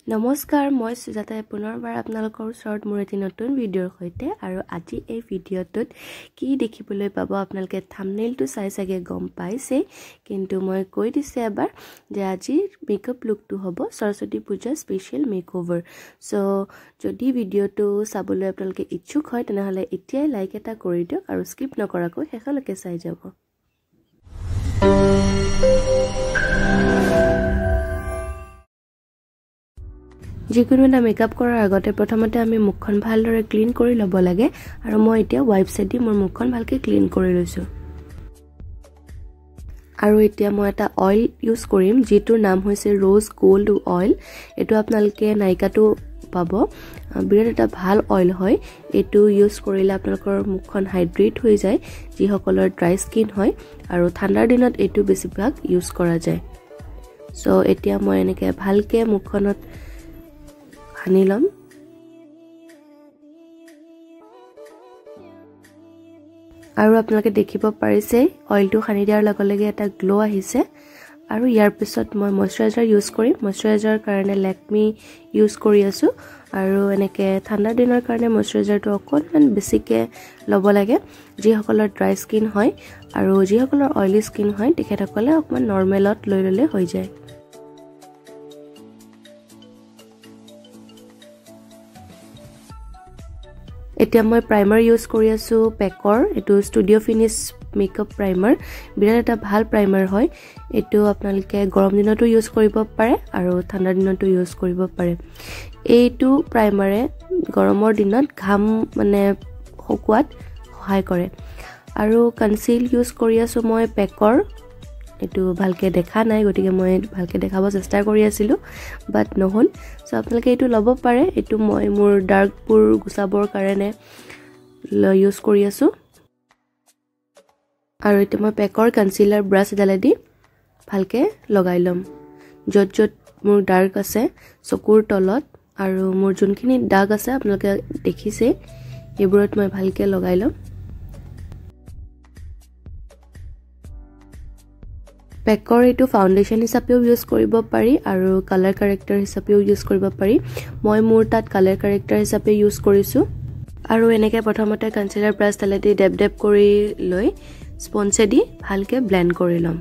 নমস্কাৰ মই সুজাতাই পুনৰবাৰ আপোনালোকৰ ওচৰত মোৰ এটি নতুন ভিডিঅ'ৰ সৈতে আৰু আজি এই ভিডিঅ'টোত কি দেখিবলৈ পাব আপোনালোকে থাম্বনেইলটো চাই চাগে গম পাইছে কিন্তু মই কৈ দিছে এবাৰ যে আজি মেকআপ লুকটো হ'ব সৰস্বতী পূজা স্পেশাল মেকওভাৰ সো যদি ভিডিঅ'টো চাবলৈ আপোনালোকে ইচ্ছুক হয় তেনেহলে এতিয়াই লাইক এটা কৰি দিয়ক আৰু স্কিপ নকৰাকৈ শেষলৈকে চাই যাব যিকোনো এটা মেকআপ কৰাৰ আগতে প্ৰথমতে আমি মুখখন ভালদৰে ক্লিন কৰি ল'ব লাগে আৰু মই এতিয়া ওয়াইপছ দি মোৰ মুখখন ভালকে ক্লিন কৰি লৈছো আৰু এতিয়া মই এটা অইল ইউজ কৰিম যিটোৰ নাম হৈছে ৰ'জ গোল্ড অইল এটো আপোনালোকে নাইকাটো পাব বিৰাট এটা ভাল অইল হয় এটো ইউজ কৰিলে আপোনালোকৰ মুখখন হাইড্ৰেট হৈ যায় যিসকলৰ ড্ৰাই স্কিন হয় আৰু ঠাণ্ডাৰ দিনত এটো বেছিভাগ ইউজ কৰা যায় সো এতিয়া মই এনেকে ভালকে মুখখনত হানিলম আৰু আপোনালোকে দেখিব পাৰিছে অইলটো হানি দিয়াৰ লগে লগে এটা গ্লো আহিছে আৰু ইয়াৰ পিছত মই ময়শ্চাৰাইজাৰ ইউজ কৰিম ময়শ্চাৰাইজাৰৰ কাৰণে লেকমি ইউজ কৰি আছো আৰু এনেকে ঠাণ্ডাৰ দিনৰ কাৰণে ময়শ্চাৰাইজাৰটো অকণমান বেছিকে ল'ব লাগে যিসকলৰ ড্ৰাই স্কিন হয় আৰু যিসকলৰ অইলি স্কিন হয় তেখেতসকলে অকণমান নৰমেলত লৈ ললে হৈ যায় এতিয়া মই প্ৰাইমাৰ ইউজ কৰি আছো পেকৰ এটো ষ্টুডিও ফিনিশ মেকআপ প্ৰাইমাৰ বিৰাট এটা ভাল প্ৰাইমাৰ হয় এটো আপোনালোকে গৰম দিনতো ইউজ কৰিব পাৰে আৰু ঠাণ্ডা দিনতো ইউজ কৰিব পাৰে এইটো প্ৰাইমাৰে গৰমৰ দিনত ঘাম মানে শুকুৱাত সহায় কৰে আৰু কনসিল ইউজ কৰি আছো মই পেকৰ এটো ভালকে দেখা নাই গটিকে মই ভালকে দেখাব চেষ্টা কৰি আছিলো বাট নহল সো আপোনালোকে এটো লব পাৰে এটো মই মোৰ ডাৰ্ক পুৰ গুছাবৰ কাৰণে ইউজ কৰি আছো আৰু এটো মই পেকৰ কনসিলাৰ ব্ৰাছ এডালেদি ভালকে লগাই লম যত যত মোৰ ডাৰ্ক আছে চকুৰ তলত আৰু মোৰ যোনখিনি দাগ আছে আপোনালোকে দেখিছে এইবোৰত মই ভালকে লগাই লম পেকৰ এটো ফাউন্ডেশন হিচাপেও ইউজ কৰিব পাৰি আৰু কালাৰ কাৰেক্টাৰ হিচাপেও ইউজ কৰিব পাৰি মই মোৰ তাত কালাৰ কাৰেক্টাৰ হিচাপে ইউজ কৰিছো আৰু এনেকে প্ৰথমতে কনসিলাৰ ব্ৰাছ ডালেদি ডেপ ডেপ কৰি লৈ স্পঞ্জেদি ভালকে ব্লেন্ড কৰি লম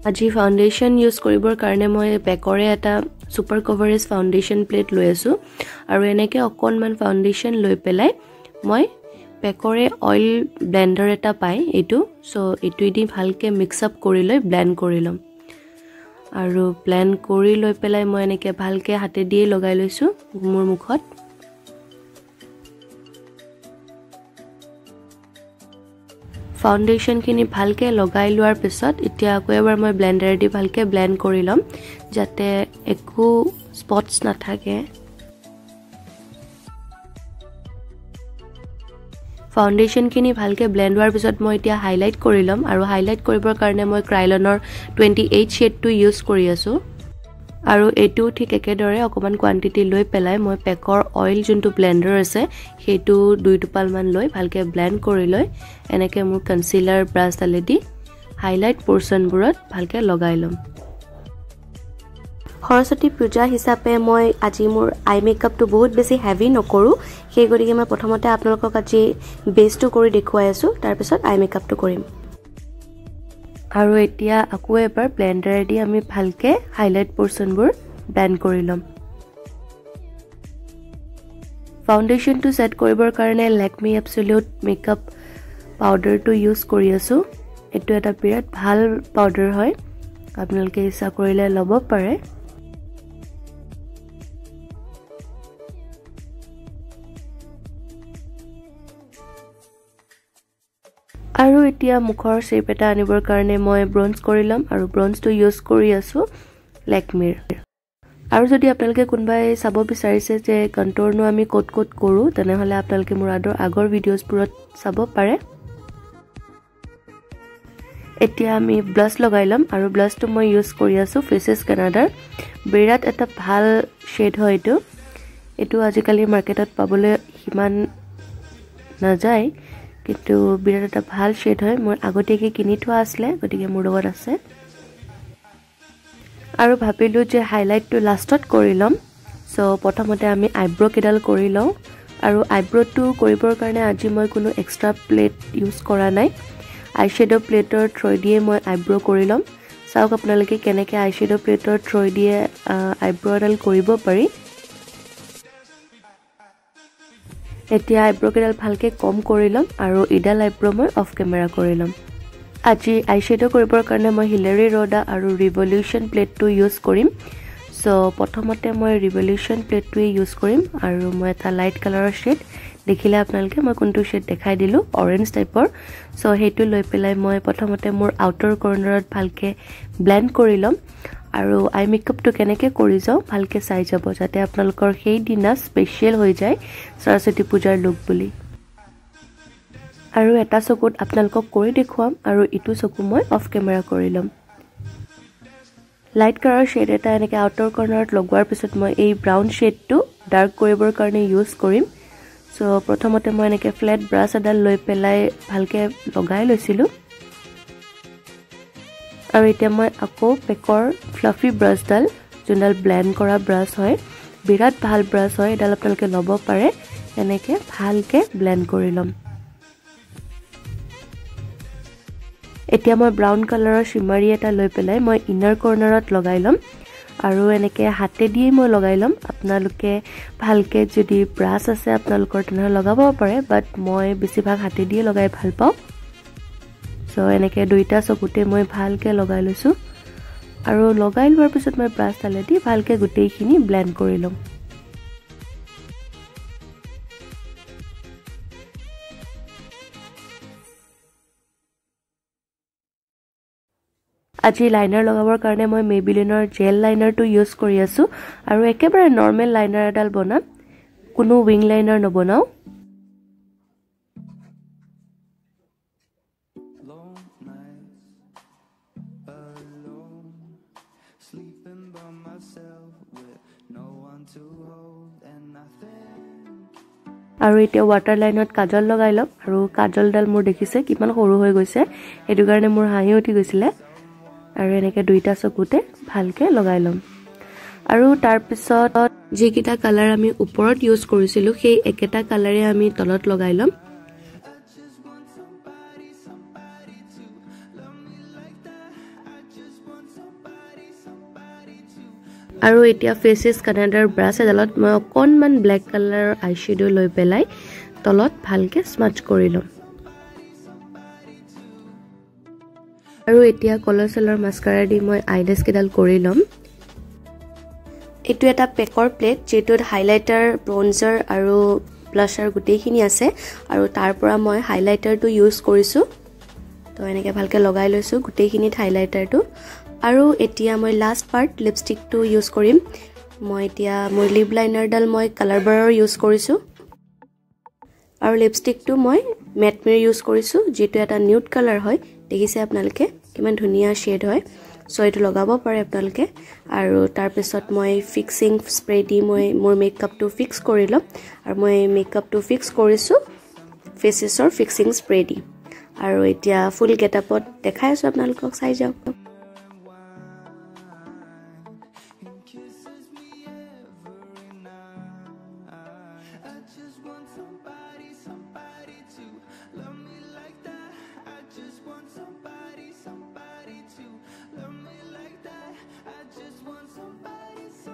আজি ফাউন্ডেশন ইউজ কৰিবৰ কাৰণে মই পেকৰে এটা সুপাৰ কভাৰেজ ফাউন্ডেশন প্লেট লৈ আছো আৰু এনেকে অকনমান ফাউন্ডেশন লৈ পেলাই মই পেকৰে অইল ব্লেন্ডাৰ এটা পাই এটো সো এটো দি ভালকে মিক্স আপ কৰি লৈ ব্লেন্ড কৰি লম আৰু ব্লেন্ড কৰি লৈ পেলাই মই এনেকে ভালকে হাতে দি লগাই লৈছো মোৰ মুখত ফাউন্ডেশন খিনি ভালকে লগাই লোৱাৰ পিছত এতিয়া আকৌ এবাৰ মই ব্লেন্ডাৰ দি ভালকে ব্লেন্ড কৰি লম যাতে একো স্পটস নাথাকে ফাউন্ডেশন খিনি ভালকে ব্লেন্ড হোৱাৰ পিছত মই এতিয়া হাইলাইট কৰি লম আৰু হাইলাইট কৰিবৰ কাৰণে মই ক্ৰাইলনৰ 28 শেডটো ইউজ কৰি আছো আৰু এটো ঠিক একেদৰে অকমান কোৱান্টিটি লৈ পেলাই মই পেকৰ অইল যোনটো ব্লেন্ডাৰ আছে হেতু দুই টোপাল মান লৈ ভালকে ব্লেন্ড কৰি লৈ এনেকে মোৰ কনসিলাৰ ব্ৰাছ ডালেদি হাইলাইট পোৰশনবোৰত ভালকে লগাই লম সৰস্বতী পূজা হিচাপে মই আজি মোৰ আই মেকআপটো বহুত বেছি হেভি নকৰো সেই গতিকে মই প্ৰথমতে আপোনালোকক আজি বেসটো কৰি দেখুৱাই আছো তাৰ পিছত আই মেকআপটো কৰিম আৰু এতিয়া আকৌ এবাৰ ব্লেন্ডাৰেদি আমি ভালকে হাইলাইট পোৰশনবোৰ ব্লেন্ড কৰি লম ফাউন্ডেশনটো সেট কৰিবৰ কাৰণে লেকমি এবছলিউট মেকআপ পাউডাৰটো ইউজ কৰি আছো এটো এটা বিৰাট ভাল পাউডাৰ হয় আপোনালোকে ইচ্ছা কৰিলে ল'ব পাৰে আৰু এতিয়া মুখৰ শেপ এটা আনিবৰ কাৰণে মই ব্ৰঞ্জ কৰি লম আৰু ব্ৰঞ্জটো ইউজ কৰি আছো লেকমিৰ আৰু যদি আপোনালোকে কোনবাই চাব বিচাৰিছে যে কন্টুৰনো আমি কোট কোট কৰো তেনেহলে আপোনালোকে মোৰ আগৰ ভিডিঅ'ছবোৰত চাব পাৰে এতিয়া আমি ব্লাছ লগাই লম আৰু ব্লাছটো মই ইউজ কৰি আছো ফেসেস কানাডাৰ বিৰাট এটা ভাল শেড হয় এটো আজিকালি মাৰ্কেটত পাবলৈ হিমান না যায় কিন্তু বিৰাট এটা ভাল শেড হয় মই আগতেকে কিনি থোৱা আছিল গতিকে মোৰ লগত আছে আৰু ভাবিলো যে হাইলাইটটো লাষ্টত কৰি লম সো প্ৰথমতে আমি আইব্ৰো কেডাল কৰি লও আৰু আইব্ৰোটো কৰিবৰ কাৰণে আজি মই কোনো এক্সট্ৰা প্লেট ইউজ কৰা নাই আইশ্যাডো প্লেটৰ থ্ৰৈ দিয়ে মই আইব্ৰো কৰি লম চাওক আপোনালোকে কেনেকৈ আইশ্যাডো প্লেটৰ থ্ৰৈ দিয়ে আইব্ৰোডাল কৰিব পাৰি এতিয়া আইব্ৰো কেডাল ভালকে কম কৰি লম আৰু ইডাল আইব্ৰো মই অফ কেমেৰা কৰি লম আজি আইশ্যাডো কৰিবৰ কাৰণে মই হিলাৰী ৰডা আৰু ৰিভলিউশন প্লেটটো ইউজ কৰিম সো প্ৰথমতে মই ৰিভলিউশন প্লেটটো ইউজ কৰিম আৰু মই এটা লাইট কালাৰৰ শেড দেখিলে আপোনালোকে মই কোনটো শেড দেখাই দিলো অৰেঞ্জ টাইপৰ সো হেতু লৈ পেলাই মই প্ৰথমতে মোৰ আউটাৰ কৰ্নাৰত ভালকে ব্লেন্ড কৰি লম আৰু আই মেকআপটো কেনেকৈ কৰি যাও ভালকে চাই যাব যাতে আপোনালোকৰ সেই দিনা স্পেশাল হৈ যায় সৰস্বতী পূজাৰ লুক বুলি আৰু এটা চকুত আপোনালোকক কৰি দেখুৱাম আৰু ইটো চকু মই অফ কেমেৰা কৰি লম লাইট কালাৰ শেড এটা এনেকৈ আউটাৰ কৰ্নাৰত লগোৱাৰ পিছত মই এই ব্ৰাউন শেডটো ডাৰ্ক কৰিবৰ কাৰণে ইউজ কৰিম সো প্ৰথমতে মই এনেকৈ ফ্লেট ব্ৰাছ এডাল লৈ পেলাই ভালকে লগাই লৈছিলো আৰু এতিয়া মই আকৌ পেকৰ ফ্লাফি ব্ৰাছডাল যোনডাল ব্লেন্ড কৰা ব্ৰাছ হয় বিৰাট ভাল ব্ৰাছ হয় এডাল আপোনালোকে ল'ব পাৰে এনেকৈ ভালকে ব্লেন্ড কৰি লম এতিয়া মই ব্ৰাউন কালাৰৰ শিমাৰী এটা লৈ পেলাই মই ইনাৰ কৰ্নাৰত লগাই লম আৰু এনেকৈ হাতে দিয়ে মই লগাই লম আপোনালোকে ভালকে যদি ব্ৰাছ আছে আপোনালোকৰ তেনে লগাব পাৰে বাট মই বেছিভাগ হাতে দিয়ে লগাই ভাল পাওঁ সো এনেকৈ দুইটা চকুতে মই ভালকে লগাই লৈছো আৰু লগাই লোৱাৰ পিছত মই ব্ৰাছ ডালে দি ভালকে গোটেইখিনি ব্লেন্ড কৰি লম আজি লাইনাৰ লগাবৰ কাৰণে মই মেবিলিনৰ জেল লাইনাৰটো ইউজ কৰি আছো আৰু একেবাৰে নৰমাল লাইনাৰ এডাল বনাম কোনো উইং লাইনাৰ নবনাও আৰু এতিয়া ওয়াটাৰ লাইনত কাজল লগাই লম আৰু কাজলডাল মোৰ দেখিছে কিমান সৰু হৈ গৈছে এটো কাৰণে মোৰ হাঁহি উঠি গৈছিলে আৰু এনেকৈ দুইটা চকুতে ভালকে লগাই লম আৰু তাৰ পিছত যিকিটা কালাৰ আমি ওপৰত ইউজ কৰিছিলো সেই একেটা কালাৰে আমি তলত লগাই লম আৰু এতিয়া ফেসেস কানাডাৰ ব্ৰাছ এডালত মই অকনমান ব্ল্যাক কালাৰৰ আইশ্যাডো লৈ পেলাই তলত ভালকে স্মাচ কৰি লম আৰু এতিয়া কলৰচেলৰ মাস্কাৰা দি মই আইলেছ কেডাল কৰি লম এটো এটা পেকৰ প্লেট যেটোত হাইলাইটাৰ ব্ৰঞ্জাৰ আৰু ব্লাশাৰ গুটেইখিনি আছে আৰু তাৰ পৰা মই হাইলাইটাৰটো ইউজ কৰিছো তো এনেকৈ ভালকে লগাই লৈছো গুটেইখিনি হাইলাইটাৰটো আৰু এতিয়া মই লাষ্ট পাৰ্ট লিপষ্টিকটো ইউজ কৰিম মই এতিয়া মোৰ লিপ লাইনাৰডাল মই কালাৰ বাৰৰ ইউজ কৰিছো আৰু লিপষ্টিকটো মই মেট মিৰ ইউজ কৰিছো যেটো এটা নিউড কালাৰ হয় দেখিছে আপোনালোকে কিমান ধুনিয়া শেড হয় সো এটো লগাব পাৰে আপোনালোকে আৰু তাৰ পিছত মই ফিক্সিং স্প্ৰে দি মই মোৰ মেকআপটো ফিক্স কৰি লম আৰু মই মেকআপটো ফিক্স কৰিছো ফেসেছৰ ফিক্সিং স্প্ৰে দি আৰু এতিয়া ফুল গেটআপত দেখাই আছো আপোনালোকক চাই যাওক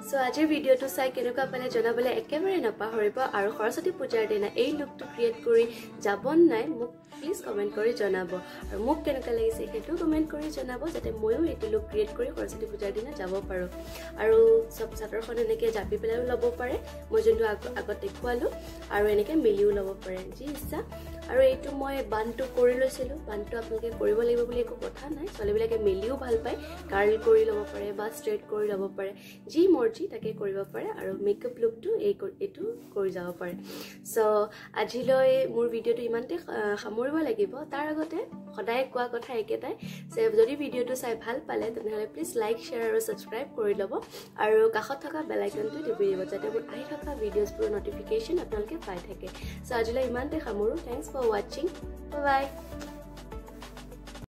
So আজিৰ ভিডিওটো চাই কেনেকুৱা পালে জনাবলে একেবাৰে নাপাহৰিব আৰু সৰস্বতী পূজাৰ দিনা এই লুকটো ক্ৰিয়েট কৰি যাবন নাই মোক প্লিজ কমেন্ট কৰি জনাব আৰু মোক কেনেকুৱা লাগিছে হেতু কমেন্ট কৰি জনাব যাতে ময়ো এই লুক ক্ৰিয়েট কৰি সৰস্বতী পূজাৰ দিনা যাব পাৰো আৰু সব চাদৰখন এনেকৈ জাপি পেলাইও ল'ব পাৰে মই যোনটো আগত দেখুৱালো আৰু এনেকৈ মিলিও ল'ব পাৰে যি ইচ্ছা আৰু এইটো মই বানটো কৰি লৈছিলো বানটো আপোনালোকে কৰিব লাগিব বুলি একো কথা নাই ছোৱালীবিলাকে মিলিও ভাল পায় কাৰ্ল কৰি ল'ব পাৰে বা ষ্ট্ৰেট কৰি ল'ব পাৰে যি মৰ্জি তাকে কৰিব পাৰে আৰু মেকআপ লুকটো এইটো কৰি যাব পাৰে সো আজিলৈ মোৰ ভিডিওটো ইমানতে সামৰিব লাগিব তাৰ আগতে সদায় কোৱা কথা একেটাই যে যদি ভিডিওটো চাই ভাল পালে তেনেহলে প্লিজ লাইক শেয়াৰ আৰু সাবস্ক্ৰাইব কৰি লব আৰু কাষত থকা বেল আইকনটো টিপি দিব যাতে মোৰ আহি থকা ভিডিওছবোৰ নটিফিকেশন আপোনালোকে পাই থাকে সো আজিলৈ ইমানতে সামৰো thanks for watching bye by